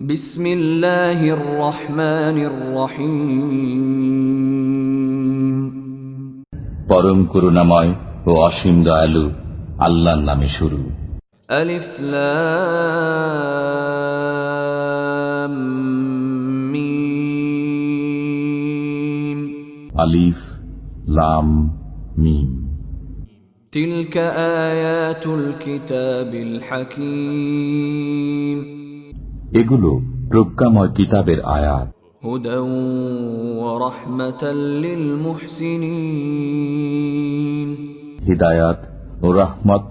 বিসমিল্লাহির রহমানির রহিম। পরম করুণাময় ও অসীম দয়ালু আল্লাহর নামে শুরু। আলিফ লাম মিম। আলিফ লাম মিম। তিলকা আয়াতুল কিতাবিল হাকীম। এগুলো প্রজ্ঞাময় কিতাবের আয়াত। হুদাও ওয়া রাহমাতাল লিল মুহসিনিন। হিদায়াত ও রহমত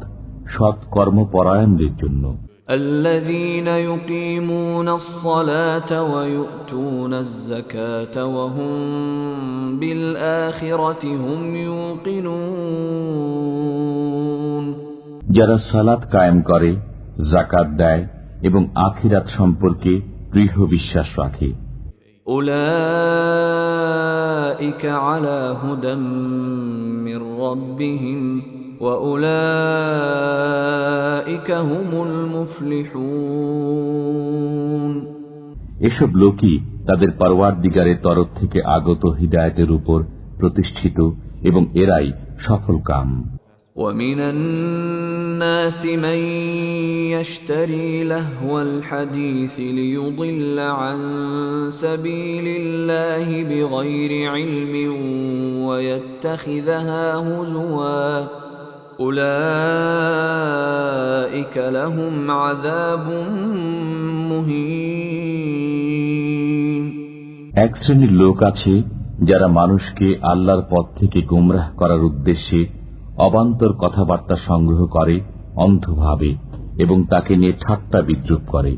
সৎ কর্মপরায়ণদের জন্য। الذين يقيمون الصلاة ويؤتون الزكاة وهم بالآخرة هم يوقنون। যারা সালাত কায়েম করে, যাকাত দেয় এবং আখিরাত সম্পর্কে দৃঢ় বিশ্বাস রাখে। أولئك على هدى من ربهم وأولئك هم المفلحون। এসব লোকই তাদের পরওয়ারদিগারের তরফ থেকে আগত হিদায়াতের উপর প্রতিষ্ঠিত এবং এরাই সফলকাম। ومن الناس من يشتري لهو الحديث ليضل عن سبيل الله بغير علم ويتخذها هزوا أولئك لهم عذاب مهين। এক শ্রেণীর লোক আছে যারা মানুষকে আল্লাহর পথ থেকে গোমরাহ করার উদ্দেশ্যে অবান্তর কথাবার্তা সংগ্রহ করে অন্ধভাবে এবং তাকে নিয়ে ঠাট্টা বিদ্রূপ করে।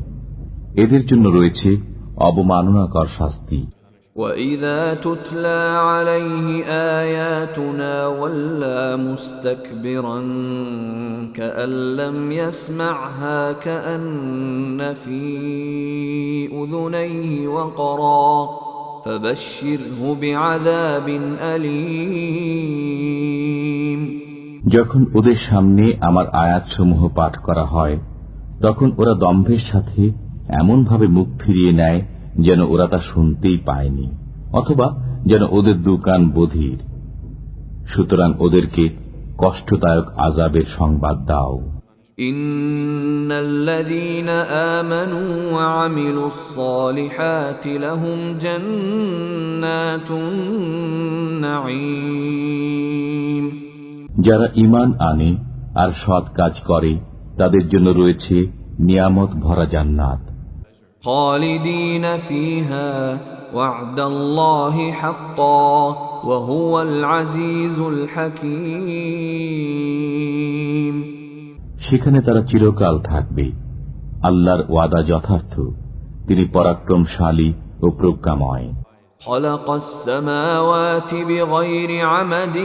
এদের জন্য রয়েছে অবমাননাকর শাস্তি। وَإِذَا تُتْلَى عَلَيْهِ آيَاتُنَا وَلَّى مُسْتَكْبِرًا كَأَن لَّمْ يَسْمَعْهَا كَأَنَّ فِي أُذُنَيْهِ وَقْرًا فَبَشِّرْهُ بِعَذَابٍ أَلِيمٍ। যখন ওদের সামনে আমার আয়াতসমূহ পাঠ করা হয়, তখন ওরা দম্ভের সাথে এমনভাবে মুখ ফিরিয়ে নেয় যেন ওরা তা শুনতেই পায়নি, অথবা যেন ওদের দুকান বধির। সুতরাং ওদেরকে কষ্টদায়ক আযাবের সংবাদ দাও। ইন্নাল্লাযীনা আমানু ওয়া আমিলুস সালিহাতি লাহুম জান্নাতুন নাঈম। যারা ঈমান আনে আর সৎ কাজ করে তাদের জন্য রয়েছে নিয়ামত ভরা জান্নাত। খালিদিনা ফিহা ওয়া'দাল্লাহি হাক্কান ওয়া হুয়াল আজিজুল হাকীম। সেখানে তারা চিরকাল থাকবে। আল্লাহর ওয়াদা যথার্থ, তিনি পরাক্রমশালী ও প্রজ্ঞাময়। خلق السماوات بغير عمد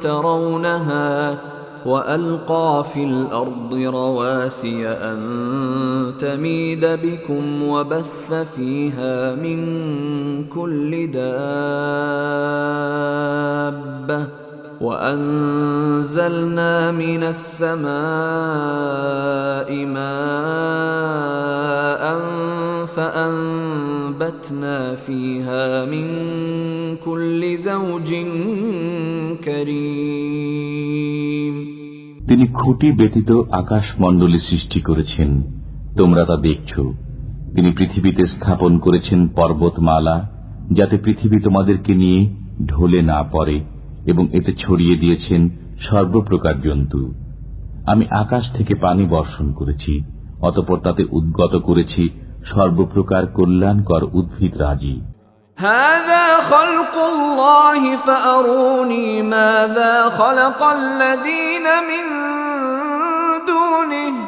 ترونها وألقى في الأرض رواسي أن تميد بكم وبث فيها من كل دابة وأنزلنا من السماء ماء فأنبتنا فيها من كل زوج كريم। তিনি খুঁটি ব্যতীত আকাশমণ্ডলী সৃষ্টি করেছেন, তোমরা তা দেখছ। তিনি পৃথিবীতে স্থাপন করেছেন পর্বতমালা, যাতে পৃথিবী তোমাদেরকে নিয়ে ঢলে না পড়ে, এবং এতে ছড়িয়ে দিয়েছেন সর্বপ্রকার জন্তু। আমি আকাশ থেকে পানি বর্ষণ করেছি, অতঃপর তাতে উদ্গত করেছি সর্বপ্রকার কল্যাণকর উদ্ভিদ রাজি। হাযা খালকুল্লাহি ফাআরুনি মাযা খালাকাল্লাযীনা মিন দুনিহি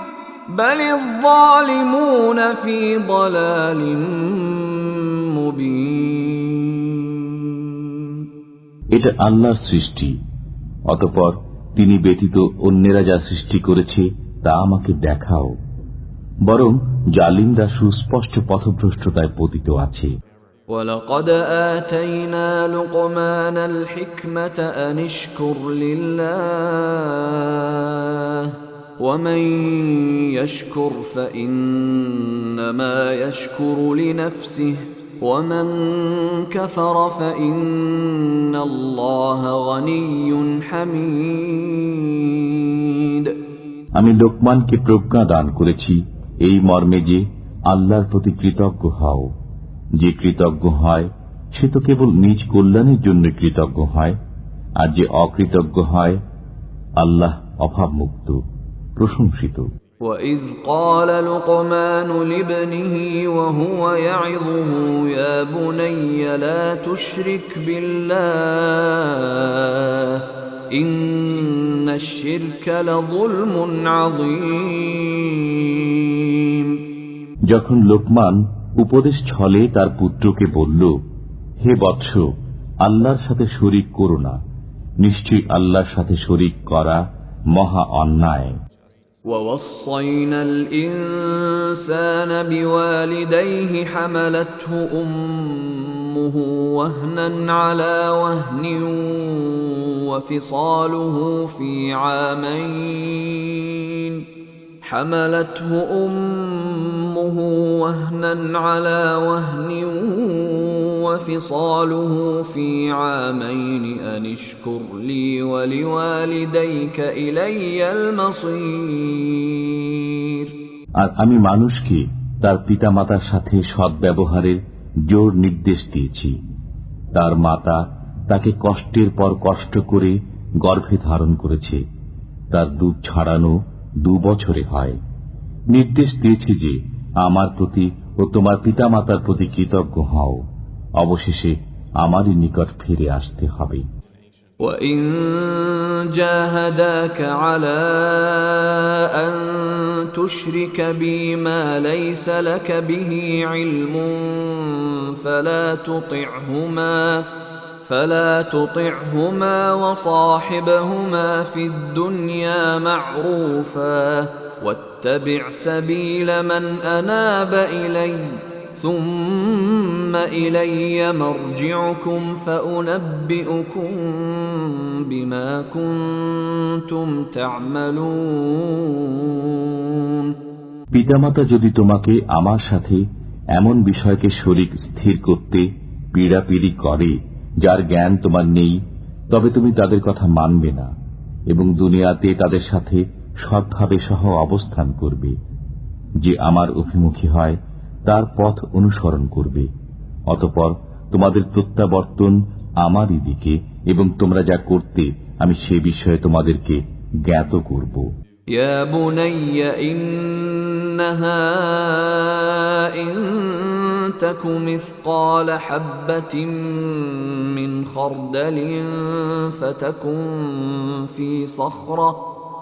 বালিয যালিমুনা ফী দালালিম মুবিন। এটা আল্লাহর সৃষ্টি, অতঃপর তিনি ব্যতীত অন্যেরা যা সৃষ্টি করেছে তা আমাকে দেখাও। বরং জালিমরা সুস্পষ্ট পথভ্রষ্টতায় পতিত আছে। وَلَقَدْ آتَيْنَا لُقْمَانَ الْحِكْمَةَ أَنِ اشْكُرْ لِلَّهِ ومن يشكر فإنما يشكر لنفسه ومن كفر فإن الله غني حميد আমি লোকমানকে প্রজ্ঞা দান করেছি এই মর্মে যে আল্লাহর প্রতি কৃতজ্ঞ হও। যে কৃতজ্ঞ হয় সে তো কেবল নিজ কল্যাণের জন্য কৃতজ্ঞ হয়, আর যে অকৃতজ্ঞ হয় আল্লাহ অভাবমুক্ত, প্রশংসিত। وَإِذْ قَالَ لُقْمَانُ لِابْنِهِ وَهُوَ يَعِظُهُ يَا بُنَيَّ لَا تُشْرِكْ بِاللَّهِ إِنَّ الشِّرْكَ لَظُلْمٌ عَظِيمٌ যখন লোকমান উপদেশ ছলে তার পুত্রকে বলল, হে বৎস, আল্লাহর সাথে শরীক করো না, নিশ্চয়ই আল্লাহর সাথে শরীক করা মহা অন্যায়। وَوَصَّيْنَا الْإِنسَانَ بِوَالِدَيْهِ حَمَلَتْهُ أُمُّهُ وَهْنًا عَلَى وَهْنٍ وَفِصَالُهُ فِي عَامَيْنِ حملته أمه وهنا على وهن وفصاله في عامين أن اشكر لي ولوالديك إلي المصير আর আমি মানুষকে তার পিতামাতার সাথে সদ্ব্যবহারের জোর নির্দেশ দিয়েছি। তার মাতা তাকে কষ্টের পর কষ্ট করে গর্ভে ধারণ করেছে, তার দুধ ছাড়ানো 2 বছরে হয়। নির্দেশ দিয়েছে যে আমার প্রতি ও তোমার পিতামাতার প্রতি কৃতজ্ঞ হও, অবশেষে আমারই নিকট ফিরে আসতে হবে। وَإِن جَاهَدَاكَ عَلَىٰ أَن تُشْرِكَ بِي مَا لَيْسَ لَكَ بِهِ عِلْمٌ فلا تطعهما وصاحبهما في الدنيا معروفا واتبع سبيل من أناب إلي ثم إلي مرجعكم فأنبئكم بما كنتم تعملون পিতামাতা যদি তোমাকে আমার সাথে এমন বিষয়কে শরীক স্থির করতে পীড়াপিড়ি করে যার জ্ঞান তোমার নেই, তবে তুমি তাদের কথা মানবে না এবং দুনিয়াতে তাদের সাথে সৎভাবে সহ অবস্থান করবে। যে আমার অভিমুখী হয় তার পথ অনুসরণ করবে, অতঃপর তোমাদের প্রত্যাবর্তন আমারই দিকে এবং তোমরা যা করতে আমি সে বিষয়ে তোমাদেরকে জ্ঞাত করব। يا بني إنها إن تك مثقال حبة من خردل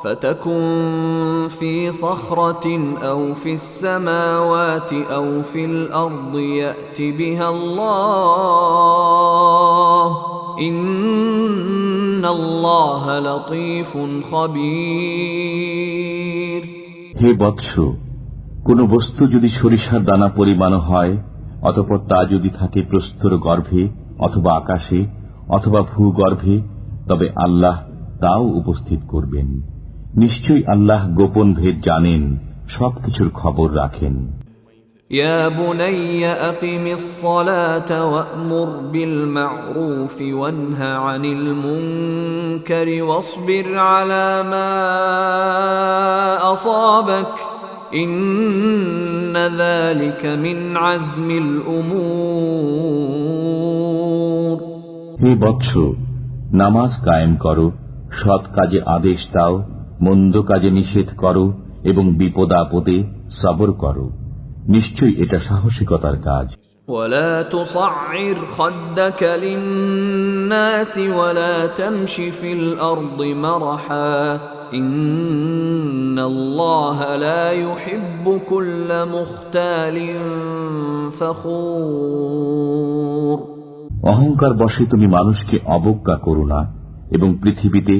فتكن في صخرة أو في السماوات أو في الأرض يأت بها الله إن الله لطيف خبير হে বৎস, কোন বস্তু যদি সরিষার দানা পরিমাণ হয়, অতঃপর তা যদি থাকে প্রস্তর গর্ভে অথবা আকাশে অথবা ভূগর্ভে, তবে আল্লাহ তাও উপস্থিত করবেন। নিশ্চয়ই আল্লাহ গোপন ভেদ জানেন, সবকিছুর খবর রাখেন। يا بني أقم الصلاة وأمر بالمعروف وانه عن المنكر واصبر على ما أصابك إن ذلك من عزم الأمور হে বৎস, নামাজ কায়েম করো, সৎ কাজে আদেশ দাও, মন্দ কাজে নিষেধ করো এবং বিপদ আপদে সবর করো, নিশ্চয়ই এটা সাহসিকতার কাজ। ولا تصعر خدك للناس ولا تمش في الأرض مرحا إن الله لا يحب كل مختال فخور অহংকার বশে তুমি মানুষকে অবজ্ঞা করো না এবং পৃথিবীতে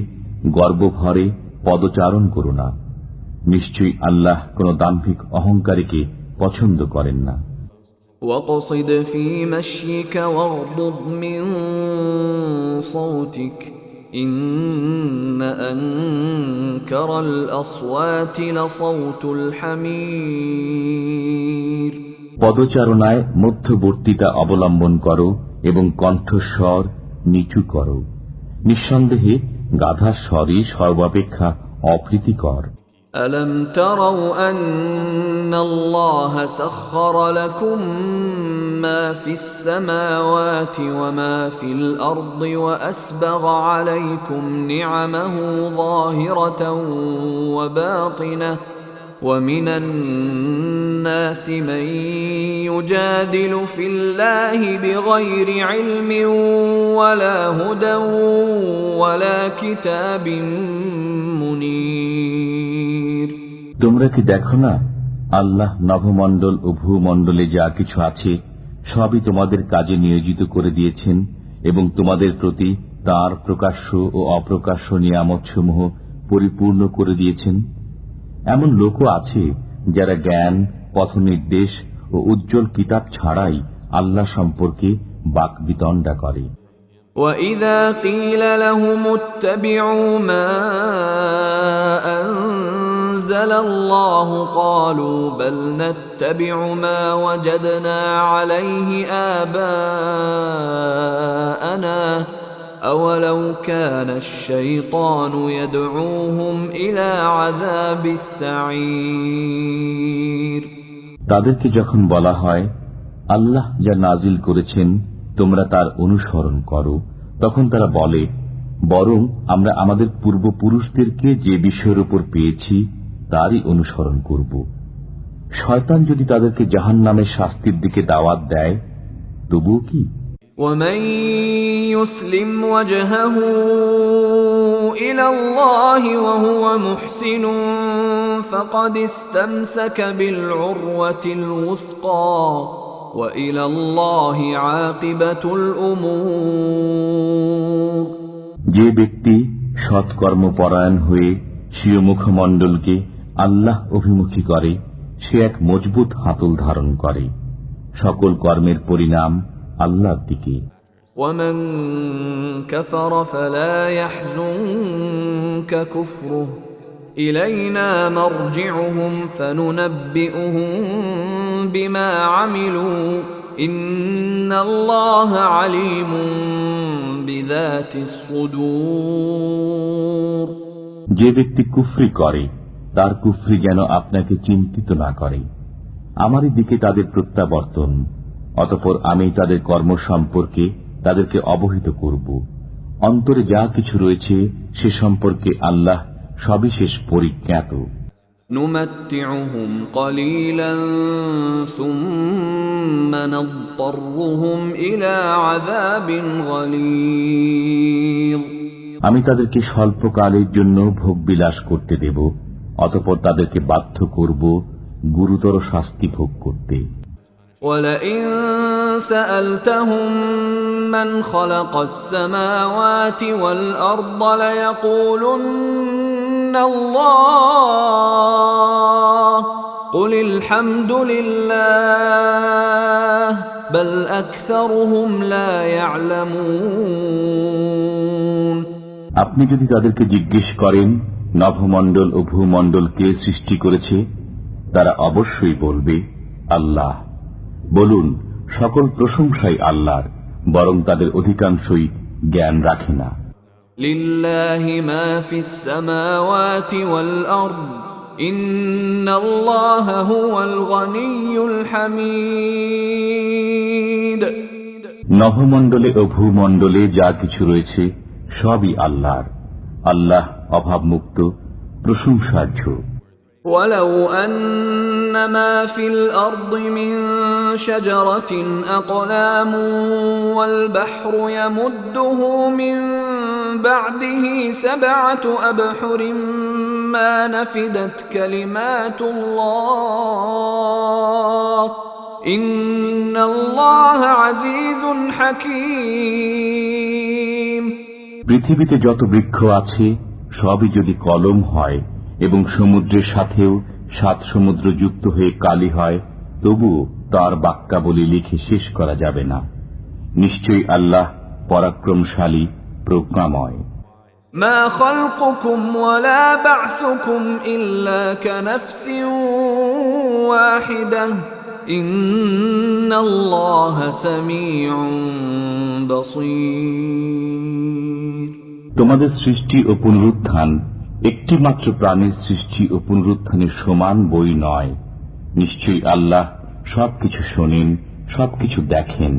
গর্বভরে পদচারণ করো না, নিশ্চয়ই আল্লাহ কোন দাম্ভিক অহংকারীকে পছন্দ করেন না। واقصد في مشيك واغضض من صوتك إن أنكر الأصوات لصوت الحمير পদচারণায় মধ্যবর্তিতা অবলম্বন করো এবং কণ্ঠস্বর নিচু করো। নিঃসন্দেহে গাধার স্বরই সর্বাপেক্ষা অপ্রীতিকর। ألم تروا أن الله سخر لكم ما في السماوات وما في الأرض وأسبغ عليكم نعمه ظاهرة وباطنة ومن الناس من يجادل في الله بغير علم ولا هدى ولا كتاب منير তোমরা কি দেখো না, আল্লাহ নভমণ্ডল ও ভূমণ্ডলে যা কিছু আছে সবই তোমাদের কাজে নিয়োজিত করে দিয়েছেন এবং তোমাদের প্রতি তাঁর প্রকাশ্য ও অপ্রকাশ্য নিয়ামতসমূহ পরিপূর্ণ করে দিয়েছেন। এমন লোকও আছে যারা জ্ঞান, পথনির্দেশ ও উজ্জ্বল কিতাব ছাড়াই আল্লাহ সম্পর্কে বাকবিতণ্ডা করে। وَإِذَا قِيلَ لَهُمُ اتَّبِعُوا مَا أَنزَلَ اللَّهُ قَالُوا بَلْ نَتَّبِعُ مَا وَجَدْنَا عَلَيْهِ آبَاءَنَا أَوَلَوْ كَانَ الشَّيْطَانُ يَدْعُوهُمْ إِلَى عَذَابِ السَّعِيرِ তাদেরকে যখন বলা হয়, আল্লাহ যা নাজিল করেছেন তোমরা তার অনুসরণ করো, তখন তারা বলে, বরং আমরা আমাদের পূর্বপুরুষদেরকে যে বিষয়ের উপর পেয়েছি তারই অনুসরণ করব। শয়তান যদি তাদেরকে জাহান্নামের শাস্তির দিকে দাওয়াত দেয়, তবুও কি? وَمَن يُسْلِمْ وَجْهَهُ إِلَى اللَّهِ وَهُوَ مُحْسِنٌ فَقَدِ اسْتَمْسَكَ بِالْعُرْوَةِ الْوُثْقَى وَإِلَى اللَّهِ عَاقِبَةُ الْأُمُورِ যে ব্যক্তি সৎকর্মপরায়ণ হয়ে স্বীয় মুখমণ্ডলকে আল্লাহ অভিমুখী করে, সে এক মজবুত হাতল ধারণ করে। সকল কর্মের পরিণাম আল্লাহর দিকে। وَمَن كَفَرَ فَلَا يَحْزُنكَ كُفْرُهُ إِلَيْنَا مَرْجِعُهُمْ فَنُنَبِّئُهُم بِمَا عَمِلُوا إِنَّ اللَّهَ عَلِيمٌ بِذَاتِ الصُّدُورِ যে ব্যক্তি কুফরি করে তার কুফরি যেন আপনাকে চিন্তিত না করে। আমারই দিকে তাদের প্রত্যাবর্তন, অতঃপর আমি তাদের কর্ম সম্পর্কে তাদেরকে অবহিত করব। অন্তরে যা কিছু রয়েছে সে সম্পর্কে আল্লাহ সবিশেষ পরিজ্ঞাত। نُمَتِّعُهُمْ قَلِيلًا ثُمَّ نَضْطَرُّهُمْ إِلَى عَذَابٍ غَلِيظٍ আমি তাদেরকে স্বল্পকালের জন্য ভোগ বিলাস করতে দেব, অতঃপর তাদেরকে বাধ্য করব গুরুতর শাস্তি ভোগ করতে। وَلَئِن سَأَلْتَهُم مَّنْ خَلَقَ السَّمَاوَاتِ وَالْأَرْضَ لَيَقُولُنَّ اللَّهُ قُلِ الْحَمْدُ لِلَّهِ بَلْ أَكْثَرُهُمْ لَا يَعْلَمُونَ আপনি যদি তাদেরকে জিজ্ঞেস করেন নভমণ্ডল ও ভূমণ্ডল কে সৃষ্টি করেছে, তারা অবশ্যই বলবে আল্লাহ। বলুন, সকল প্রশংসাই আল্লাহর, বরং তাদের অধিকাংশই জ্ঞান রাখে না। লিল্লাহি মা ফিস সামাওয়াতি ওয়াল আরদ ইন্নাল্লাহা হুয়াল গনিয়্যুল হামিদ। নভমণ্ডলে ও ভূমণ্ডলে যা কিছু রয়েছে সবই আল্লাহর। আল্লাহ অভাবমুক্ত, প্রশংসার্হ। ولو أن ما في الأرض من شجرة أقلام والبحر يمده من بعده 7 أبحر ما نفدت كلمات الله إن الله عزيز حكيم। পৃথিবীতে যত বৃক্ষ আছে সবই যদি কলম হয় এবং সমুদ্রের সাথেও 7 সমুদ্র যুক্ত হয়ে কালি হয়, তবুও তার বাক্যাবলী লিখে শেষ করা যাবে না। নিশ্চয়ই আল্লাহ পরাক্রমশালী, প্রজ্ঞাময়। ما خلقكم ولا بعثكم إلا كنفس واحدة إن الله سميع بصير তোমাদের সৃষ্টি ও পুনরুত্থান একটি মাত্র প্রাণীর সৃষ্টি ও পুনরুত্থানের সমান বই নয়। নিশ্চয়ই আল্লাহ সবকিছু শোনেন, সবকিছু দেখেন।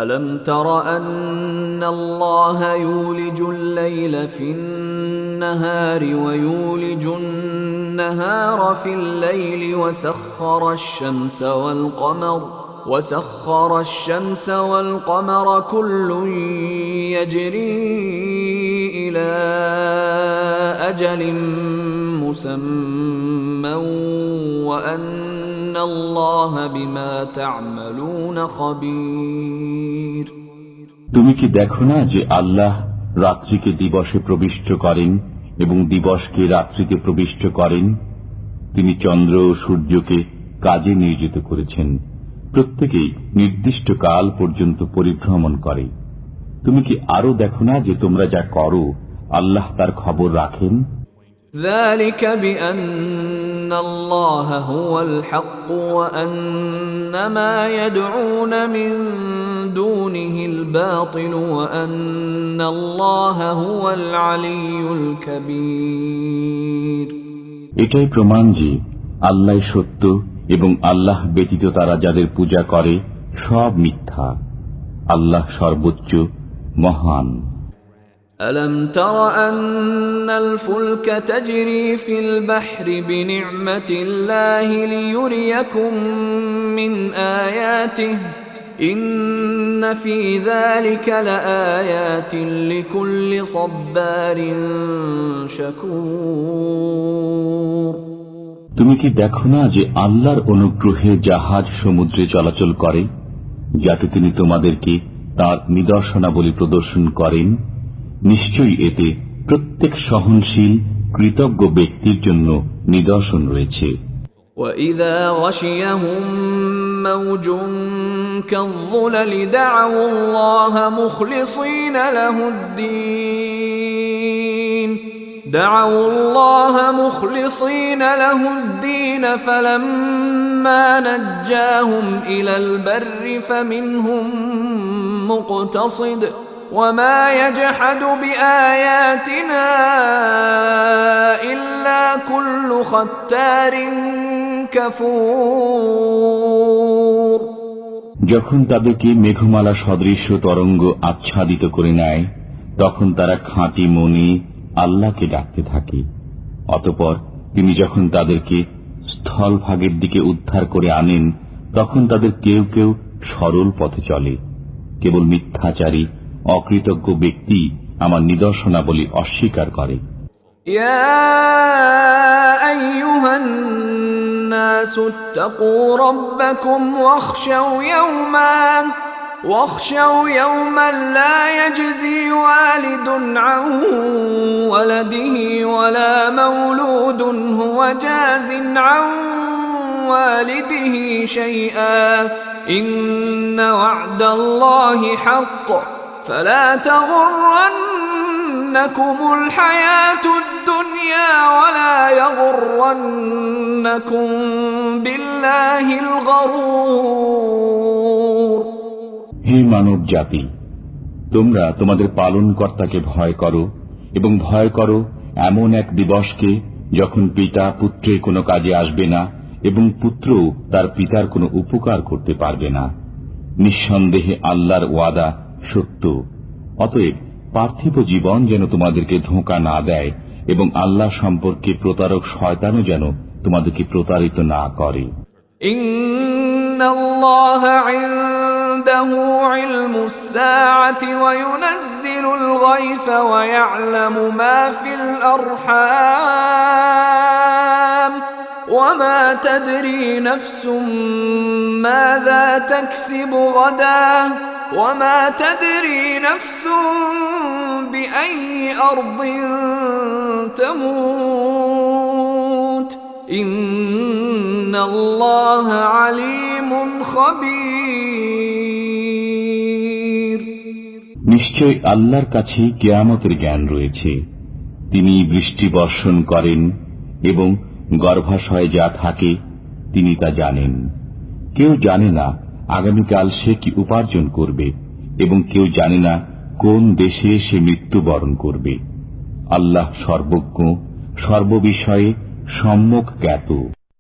ألم تر أن الله يولج الليل في النهار ويولج النهار في الليل وسخر الشمس والقمر كل يجري إلى أجل مسمى وأن الله بما تعملون خبير তুমি কি দেখো না যে আল্লাহ রাত্রিকে দিবসে প্রবিষ্ট করেন এবং দিবসকে রাত্রিতে প্রবিষ্ট করেন? তিনি চন্দ্র ও সূর্যকে কাজে নিয়োজিত করেছেন, প্রত্যেকেই নির্দিষ্ট কাল পর্যন্ত পরিভ্রমণ করে। তুমি কি আরো দেখো না যে তোমরা যা করো আল্লাহ তার খবর রাখেন? ذلك بأن الله هو الحق وأن ما يدعون من دونه الباطل وأن الله هو العلي الكبير এটাই প্রমাণ যে আল্লাহ সত্য এবং আল্লাহ ব্যতীত তারা যাদের পূজা করে সব মিথ্যা। আল্লাহ সর্বোচ্চ, মহান। ألم تر أن الفلك تجري في البحر بنعمة الله ليريكم من آياته إن في ذلك لآيات لكل صبار شكور তুমি কি দেখো না যে আল্লাহর অনুগ্রহে জাহাজ সমুদ্রে চলাচল করে, যাতে তিনি তোমাদেরকে তার নিদর্শনাবলী প্রদর্শন করেন? নিশ্চয়ই এতে প্রত্যেক সহনশীল কৃতজ্ঞ ব্যক্তির জন্য নিদর্শন রয়েছে। وَإِذَا غَشِيَهُم مَّوْجٌ كَالظُّلَلِ دَعَوُا اللَّهَ مُخْلِصِينَ لَهُ الدِّينَ فَلَمَّا نَجَّاهُمْ إِلَى الْبَرِّ فَمِنْهُم مُّقْتَصِدٌ وَمَا يَجْحَدُ بِآيَاتِنَا إِلَّا كُلُّ خَتَّارٍ كَفُورٍ যখন তাদেরকে মেঘমালা সদৃশ্য তরঙ্গ আচ্ছাদিত করে নেয়, তখন তারা খাঁটি মনে আল্লাহকে ডাকতে থাকে। অতঃপর তিনি যখন তাদেরকে স্থলভাগের দিকে উদ্ধার করে আনেন, তখন তাদের কেউ কেউ সরল পথে চলে। কেবল মিথ্যাচারী অকৃতজ্ঞ ব্যক্তি আমার নিদর্শনাবলী অস্বীকার করে। ইয়া আইয়ুহান নাসু ইত্তাকু রাব্বাকুম واخشوا يوما لا يجزي والد عن ولده ولا مولود هو جاز عن والده شيئا إن وعد الله حق فلا تغرنكم الحياة الدنيا ولا يغرنكم بالله الغرور হে মানব জাতি, তোমরা তোমাদের পালনকর্তাকে ভয় করো এবং ভয় করো এমন এক দিবসকে যখন পিতা পুত্রের কোনো কাজে আসবে না এবং পুত্র তার পিতার কোনো উপকার করতে পারবে না। নিঃসন্দেহে আল্লাহর ওয়াদা সত্য। অতএব পার্থিব জীবন যেন তোমাদেরকে ধোঁকা না দেয় এবং আল্লাহ সম্পর্কে প্রতারক শয়তানও যেন তোমাদেরকে প্রতারিত না করে। ইন্নাল্লাহা ইনদাহু ইলমুস সাআতি ওয়া ইউনাজ্জিলুল গায়থা ওয়া ইয়া'লামু মা ফিল আরহাম ওয়া মা তাদরি নাফসুম মাযা তাকসিবু গাদা ওয়া মা তাদরি নাফসুম বিআইয়ি আরদিন তামুত ইন্নাল্লাহা আলীমুন খাবীর। নিশ্চয় নিশ্চয় আল্লাহর কাছে কিয়ামতের জ্ঞান রয়েছে। তিনি বৃষ্টি বর্ষণ করেন এবং গর্ভাশয়ে যা থাকে তিনি তা জানেন। কেউ জানে না আগামীকাল সে কি উপার্জন করবে, এবং কেউ জানে না কোন দেশে সে মৃত্যুবরণ করবে। আল্লাহ সর্বজ্ঞ, সর্ববিষয়ে সম্যক জ্ঞাত।